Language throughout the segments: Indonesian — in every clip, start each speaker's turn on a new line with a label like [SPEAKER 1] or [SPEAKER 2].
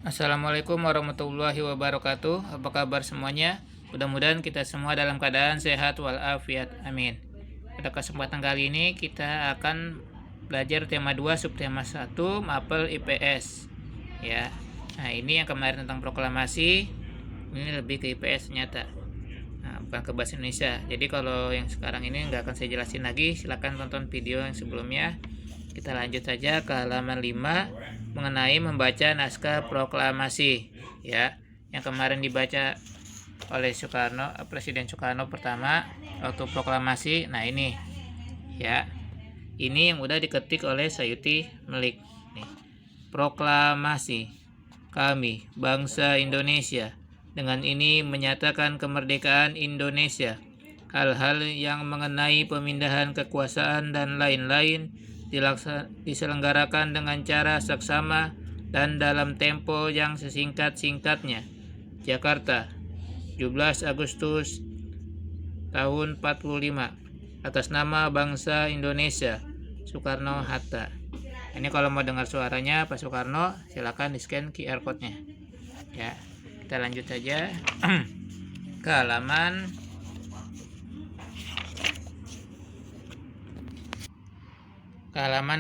[SPEAKER 1] Assalamualaikum warahmatullahi wabarakatuh. Apa kabar semuanya? Mudah-mudahan kita semua dalam keadaan sehat walafiat. Amin. Pada kesempatan kali ini kita akan belajar tema 2 subtema 1 Mapel IPS. Ya. Nah, ini yang kemarin tentang proklamasi. Ini lebih ke IPS ternyata. Nah, bukan ke bahasa Indonesia. Jadi kalau yang sekarang ini nggak akan saya jelasin lagi. Silahkan tonton video yang sebelumnya. Kita lanjut saja ke halaman 5 mengenai membaca naskah proklamasi, ya, yang kemarin dibaca oleh Presiden Soekarno pertama waktu proklamasi. Nah, ini ya, ini yang udah diketik oleh Sayuti Melik nih. Proklamasi kami bangsa Indonesia dengan ini menyatakan kemerdekaan Indonesia. Hal-hal yang mengenai pemindahan kekuasaan dan lain-lain diselenggarakan dengan cara seksama dan dalam tempo yang sesingkat-singkatnya. Jakarta, 17 Agustus tahun 45. Atas nama bangsa Indonesia, Soekarno-Hatta. Ini kalau mau dengar suaranya Pak Soekarno, silakan di-scan QR code-nya. Ya, kita lanjut saja ke halaman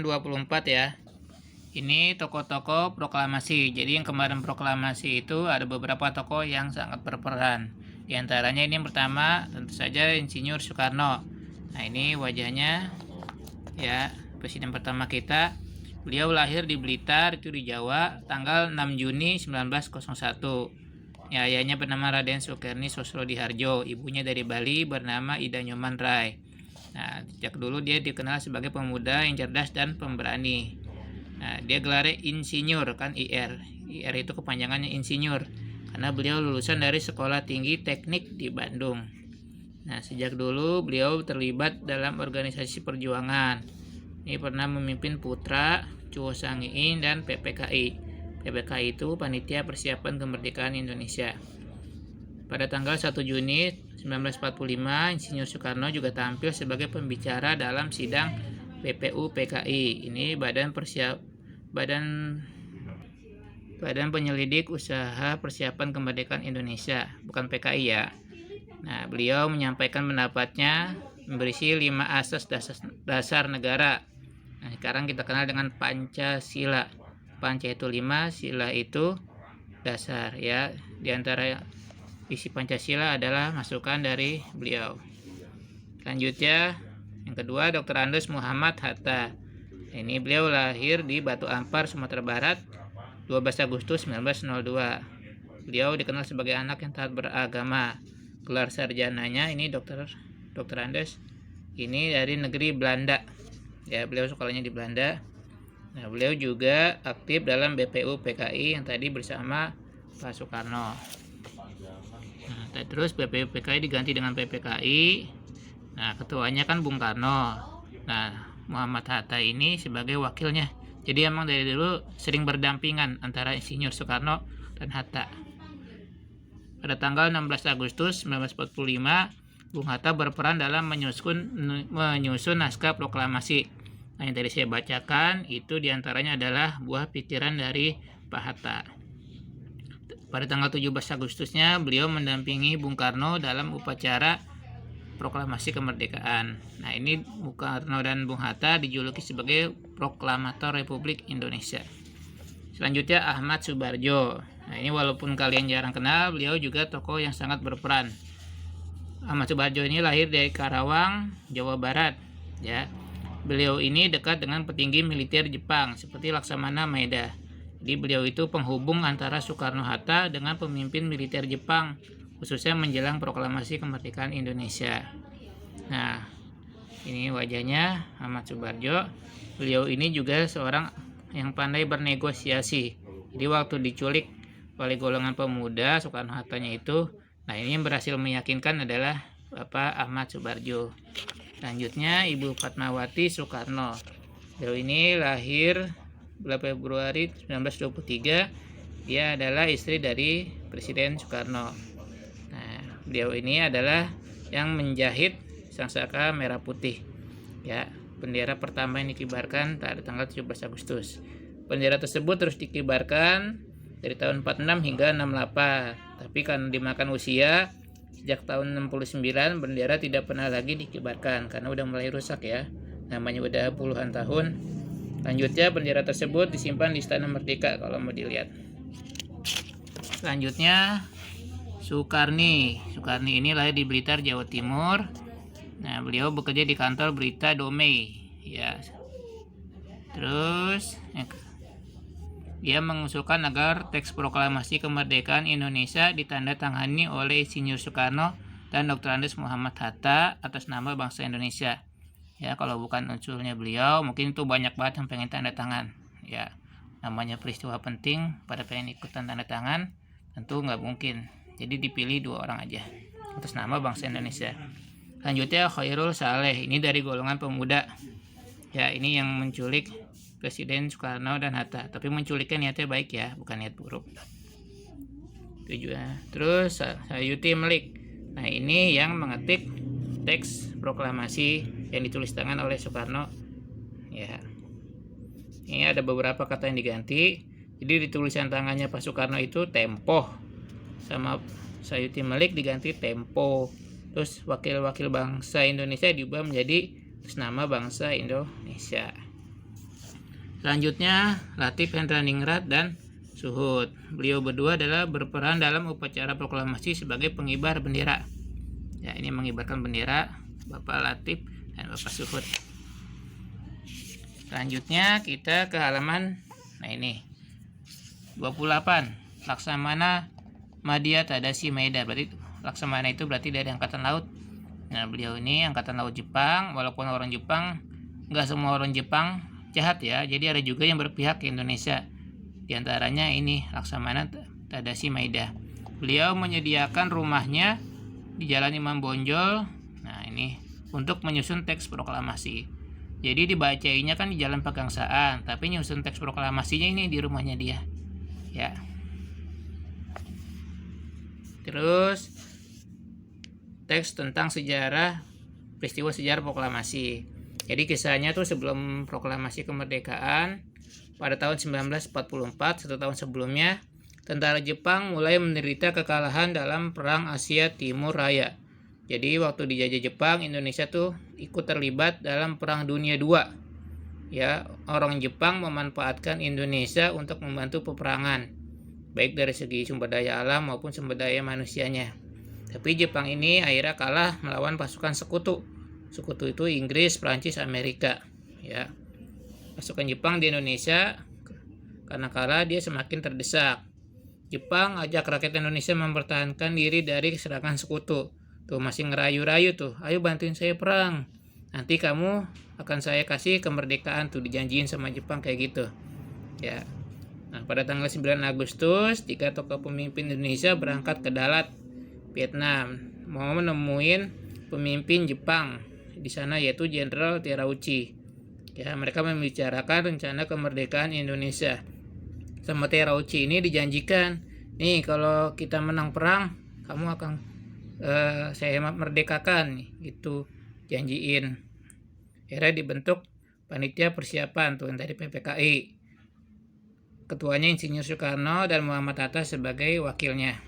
[SPEAKER 1] 24 ya. Ini tokoh-tokoh proklamasi. Jadi yang kemarin proklamasi itu ada beberapa tokoh yang sangat berperan. Di antaranya ini yang pertama tentu saja Insinyur Soekarno. Nah, ini wajahnya ya, presiden pertama kita. Beliau lahir di Blitar, itu di Jawa, tanggal 6 Juni 1901. Ya, ayahnya bernama Raden Sukerni Sosrodiharjo, ibunya dari Bali bernama Ida Nyoman Rai. Nah, sejak dulu dia dikenal sebagai pemuda yang cerdas dan pemberani. Nah, dia gelarnya insinyur, kan IR. IR itu kepanjangannya insinyur, karena beliau lulusan dari Sekolah Tinggi Teknik di Bandung. Nah, sejak dulu beliau terlibat dalam organisasi perjuangan. Ini pernah memimpin Putra, Cuo Sangiin, dan PPKI. PPKI itu Panitia Persiapan Kemerdekaan Indonesia. Pada tanggal 1 Juni 1945, Insinyur Soekarno juga tampil sebagai pembicara dalam sidang BPU PKI. Ini Badan Penyelidik Usaha Persiapan Kemerdekaan Indonesia, bukan PKI ya. Nah, beliau menyampaikan pendapatnya berisi 5 asas dasar negara. Nah, sekarang kita kenal dengan Pancasila. Panca itu 5, sila itu dasar ya. Di antara isi Pancasila adalah masukan dari beliau. Selanjutnya, yang kedua, Dr. Andes Muhammad Hatta. Ini beliau lahir di Batu Ampar, Sumatera Barat, 12 Agustus 1902. Beliau dikenal sebagai anak yang taat beragama. Gelar sarjananya ini Dr. Andes ini dari negeri Belanda. Ya, beliau sekolahnya di Belanda. Nah, beliau juga aktif dalam BPU PKI yang tadi bersama Pak Soekarno. Nah, terus PPKI diganti dengan PPKI. Nah, ketuanya kan Bung Karno. Nah, Muhammad Hatta ini sebagai wakilnya. Jadi emang dari dulu sering berdampingan antara Insinyur Soekarno dan Hatta. Pada tanggal 16 Agustus 1945, Bung Hatta berperan dalam menyusun naskah proklamasi. Nah, yang tadi saya bacakan itu diantaranya adalah buah pikiran dari Pak Hatta. Pada tanggal 17 Agustusnya, beliau mendampingi Bung Karno dalam upacara proklamasi kemerdekaan. Nah, ini Bung Karno dan Bung Hatta dijuluki sebagai proklamator Republik Indonesia. Selanjutnya Ahmad Subarjo. Nah, ini walaupun kalian jarang kenal, beliau juga tokoh yang sangat berperan. Ahmad Subarjo ini lahir dari Karawang, Jawa Barat. Ya, beliau ini dekat dengan petinggi militer Jepang seperti Laksamana Maeda. Jadi beliau itu penghubung antara Soekarno-Hatta dengan pemimpin militer Jepang, khususnya menjelang proklamasi kemerdekaan Indonesia. Nah, ini wajahnya Ahmad Subarjo. Beliau ini juga seorang yang pandai bernegosiasi. Jadi waktu diculik oleh golongan pemuda Soekarno-Hattanya itu, nah ini yang berhasil meyakinkan adalah Bapak Ahmad Subarjo. Selanjutnya Ibu Fatmawati Soekarno. Beliau ini lahir 2 Februari 1923. Dia adalah istri dari Presiden Soekarno. Nah, beliau ini adalah yang menjahit sangsaka merah putih. Ya, bendera pertama yang dikibarkan pada tanggal 17 Agustus. Bendera tersebut terus dikibarkan dari tahun 46 hingga 68. Tapi karena dimakan usia, sejak tahun 69 bendera tidak pernah lagi dikibarkan karena udah mulai rusak ya. Namanya udah puluhan tahun. Lanjutnya bendera tersebut disimpan di Istana Merdeka kalau mau dilihat. Selanjutnya Soekarni. Soekarni ini lahir di Blitar, Jawa Timur. Nah, beliau bekerja di kantor Berita Damai ya. Terus dia mengusulkan agar teks proklamasi kemerdekaan Indonesia ditandatangani oleh Insinyur Soekarno dan Dr. Andes Muhammad Hatta atas nama bangsa Indonesia. Ya, kalau bukan unsurnya beliau, mungkin itu banyak banget yang pengen tanda tangan. Ya, namanya peristiwa penting, pada pengen ikutan tanda tangan, tentu nggak mungkin. Jadi dipilih 2 orang aja atas nama bangsa Indonesia. Selanjutnya Khairul Saleh, ini dari golongan pemuda. Ya, ini yang menculik Presiden Soekarno dan Hatta, tapi menculiknya niatnya baik ya, bukan niat buruk. Terus Sayuti Melik. Nah, ini yang mengetik teks proklamasi yang ditulis tangan oleh Soekarno. Ya. Ini ada beberapa kata yang diganti. Jadi di tulisan tangannya Pak Soekarno itu tempo, sama Sayuti Melik diganti tempo. Terus wakil-wakil bangsa Indonesia diubah menjadi nama bangsa Indonesia. Selanjutnya Latif Hendraningrat dan Suhud. Beliau berdua adalah berperan dalam upacara proklamasi sebagai pengibar bendera. Ya, ini mengibarkan bendera Bapak Latif dan Bapak Suhud. Selanjutnya kita ke halaman, nah ini 28. Laksamana Madya Tadashi Maeda. Berarti Laksamana itu berarti dari Angkatan Laut. Nah, beliau ini Angkatan Laut Jepang. Walaupun orang Jepang, nggak semua orang Jepang jahat ya, jadi ada juga yang berpihak ke Indonesia. Di antaranya ini Laksamana Tadashi Maeda. Beliau menyediakan rumahnya di Jalan Imam Bonjol. Nah, ini untuk menyusun teks proklamasi. Jadi dibacainya kan di Jalan Pegangsaan, tapi nyusun teks proklamasinya ini di rumahnya dia. Ya. Terus teks tentang peristiwa sejarah proklamasi. Jadi kisahnya tuh sebelum proklamasi kemerdekaan pada tahun 1944, 1 tahun sebelumnya, tentara Jepang mulai menderita kekalahan dalam Perang Asia Timur Raya. Jadi waktu dijajah Jepang, Indonesia tuh ikut terlibat dalam Perang Dunia II. Ya, orang Jepang memanfaatkan Indonesia untuk membantu peperangan, baik dari segi sumber daya alam maupun sumber daya manusianya. Tapi Jepang ini akhirnya kalah melawan pasukan sekutu. Sekutu itu Inggris, Prancis, Amerika. Ya, pasukan Jepang di Indonesia karena kalah dia semakin terdesak. Jepang ajak rakyat Indonesia mempertahankan diri dari serangan sekutu. Tuh masih ngerayu-rayu tuh, ayo bantuin saya perang. Nanti kamu akan saya kasih kemerdekaan tuh, dijanjiin sama Jepang kayak gitu. Ya. Nah, pada tanggal 9 Agustus, 3 tokoh pemimpin Indonesia berangkat ke Dalat, Vietnam, mau menemuin pemimpin Jepang di sana yaitu Jenderal Terauchi. Ya, mereka membicarakan rencana kemerdekaan Indonesia. Sama Terauchi ini dijanjikan, nih kalau kita menang perang, kamu akan saya merdekakan, gitu janjiin. Akhirnya dibentuk panitia persiapan tuh dari PPKI. Ketuanya Insinyur Soekarno dan Muhammad Hatta sebagai wakilnya.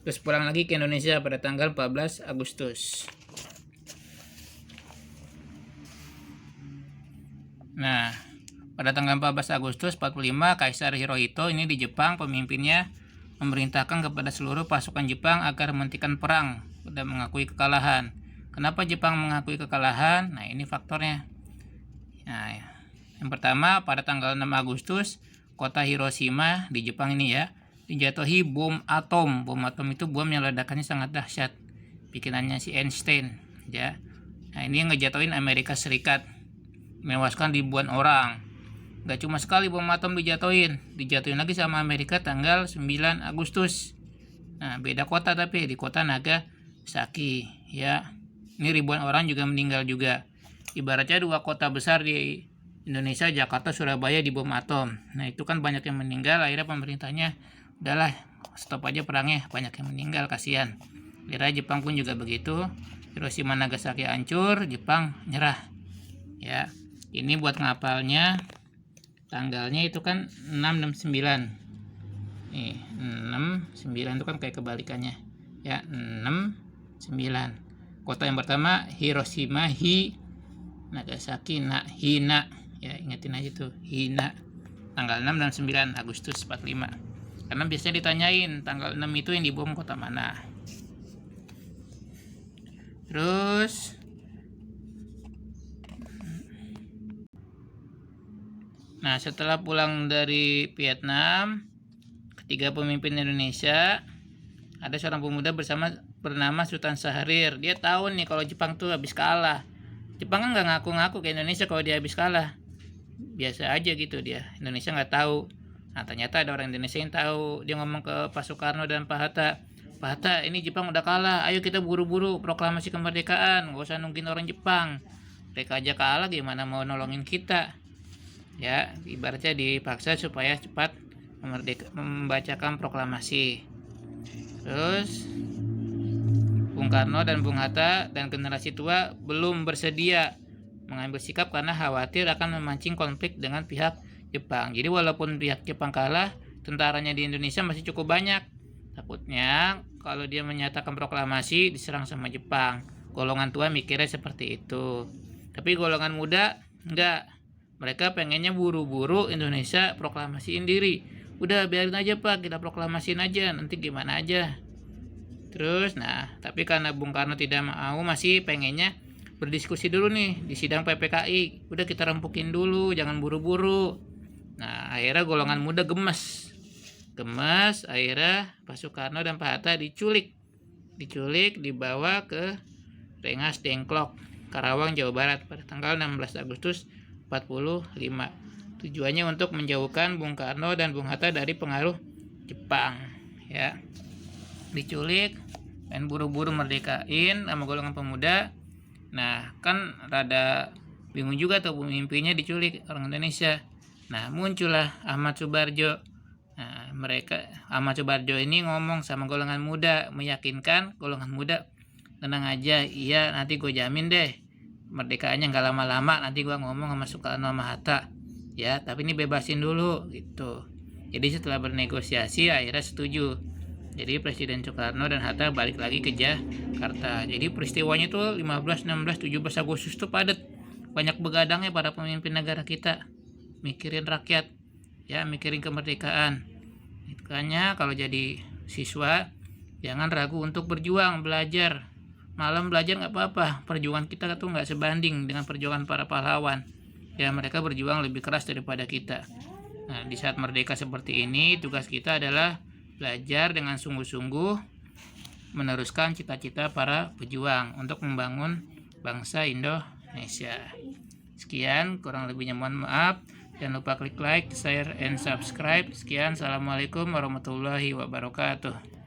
[SPEAKER 1] Terus pulang lagi ke Indonesia pada tanggal 14 Agustus. Nah, pada tanggal 14 Agustus 45, Kaisar Hirohito ini di Jepang, pemimpinnya memerintahkan kepada seluruh pasukan Jepang agar menghentikan perang dan mengakui kekalahan. Kenapa Jepang mengakui kekalahan? Nah, ini faktornya. Nah, yang pertama, pada tanggal 6 Agustus, kota Hiroshima di Jepang ini ya, dijatuhi bom atom. Bom atom itu bom yang ledakannya sangat dahsyat. Bikinannya si Einstein, ya. Nah, ini yang ngejatuhin Amerika Serikat, menewaskan ribuan orang. Gak cuma sekali bom atom dijatuhin lagi sama Amerika tanggal 9 Agustus. Nah, beda kota tapi di kota Nagasaki, ya. Ini ribuan orang juga meninggal juga. Ibaratnya 2 kota besar di Indonesia, Jakarta, Surabaya di bom atom. Nah, itu kan banyak yang meninggal. Akhirnya pemerintahnya udahlah stop aja perangnya, banyak yang meninggal, kasihan. Akhirnya Jepang pun juga begitu. Hiroshima Nagasaki hancur, Jepang nyerah. Ya, ini buat ngapalnya, tanggalnya itu kan 6 dan 9. Nih 9 itu kan kayak kebalikannya ya, 6 9. Kota yang pertama Hiroshima, Nagasaki, Hina ya, ingetin aja tuh Hina, tanggal 6 dan 9 Agustus 45, karena biasanya ditanyain tanggal 6 itu yang dibom kota mana. Terus nah, setelah pulang dari Vietnam, ketiga pemimpin Indonesia, ada seorang pemuda bernama Sultan Syahrir. Dia tahu nih kalau Jepang tuh habis kalah. Jepang kan nggak ngaku-ngaku ke Indonesia kalau dia habis kalah. Biasa aja gitu dia. Indonesia nggak tahu. Nah, ternyata ada orang Indonesia yang tahu. Dia ngomong ke Pak Soekarno dan Pak Hatta, Pak Hatta, ini Jepang udah kalah. Ayo kita buru-buru proklamasi kemerdekaan. Nggak usah nungguin orang Jepang. Mereka aja kalah, gimana mau nolongin kita? Ya, ibaratnya dipaksa supaya cepat membacakan proklamasi. Terus Bung Karno dan Bung Hatta dan generasi tua belum bersedia mengambil sikap karena khawatir akan memancing konflik dengan pihak Jepang. Jadi walaupun pihak Jepang kalah, tentaranya di Indonesia masih cukup banyak. Takutnya kalau dia menyatakan proklamasi diserang sama Jepang. Golongan tua mikirnya seperti itu. Tapi golongan muda enggak. Mereka pengennya buru-buru Indonesia proklamasiin diri. Udah biarin aja Pak, kita proklamasiin aja, nanti gimana aja. Terus tapi karena Bung Karno tidak mau, masih pengennya berdiskusi dulu nih di sidang PPKI. Udah kita rempukin dulu, jangan buru-buru. Nah, akhirnya golongan muda gemes, akhirnya Pak Soekarno dan Pak Hatta diculik, dibawa ke Rengas Dengklok, Karawang, Jawa Barat pada tanggal 16 Agustus 45. Tujuannya untuk menjauhkan Bung Karno dan Bung Hatta dari pengaruh Jepang ya. Diculik dan buru-buru merdekain sama golongan pemuda. Nah, kan rada bingung juga tuh, pemimpinnya diculik orang Indonesia. Nah, muncullah Ahmad Subarjo. Nah, Ahmad Subarjo ini ngomong sama golongan muda, meyakinkan golongan muda, tenang aja, iya nanti gue jamin deh merdekaannya nggak lama-lama, nanti gue ngomong sama Soekarno sama Hatta ya, tapi ini bebasin dulu gitu. Jadi setelah bernegosiasi akhirnya setuju. Jadi Presiden Soekarno dan Hatta balik lagi ke Jakarta. Jadi peristiwanya tuh 15, 16, 17 Agustus tuh padat. Banyak begadangnya para pemimpin negara kita, mikirin rakyat ya, mikirin kemerdekaan. Makanya kalau jadi siswa jangan ragu untuk berjuang, belajar. Malam belajar nggak apa-apa, perjuangan kita tuh nggak sebanding dengan perjuangan para pahlawan ya, mereka berjuang lebih keras daripada kita. Nah, di saat merdeka seperti ini, tugas kita adalah belajar dengan sungguh-sungguh, meneruskan cita-cita para pejuang untuk membangun bangsa Indonesia. Sekian, kurang lebihnya mohon maaf. Jangan lupa klik like, share, and subscribe. Sekian, assalamualaikum warahmatullahi wabarakatuh.